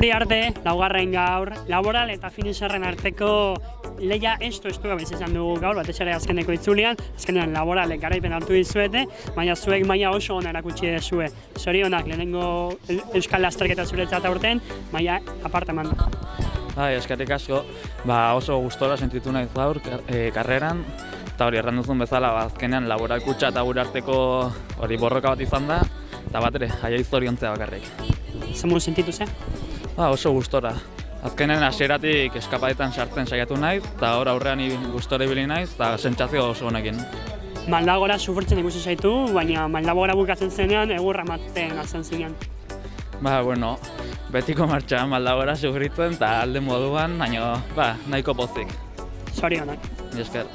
Guri arte, laugarren gaur, laboral eta finisherren arteko lehia estu gabe izan dugu gaur, batez ere azkeneko itzulian, azkenean laboralek garaipen hartu dizuete, baina zuek maila oso ona erakutsi duzue. Zorionak lehenengo euskal lasterketa zuretzat aurten, maila aparte eman du. Bai, eskerrik asko, oso gustora sentitu naiz gaur karreran, eta hori erran duzun bezala, azkenean laboral kutxa eta gure arteko hori borroka bat izan da, eta bat ere, aiaiz zoriontzea bakarrik. Zemur sentitu ze? Oso gustora. Azkenen hasieratik eskapadetan sartzen saiatu naiz, eta hor aurrean gustora ibili naiz, eta sentsazio oso honekin. Maldagora sufritzen ikusi zaitu, baina Maldagora bukatzen zenean egurra ematen hasten zinean. Betiko martxan Maldagora sufritzen eta alde moduan, baina nahiko pozik. Zorionak. Esker.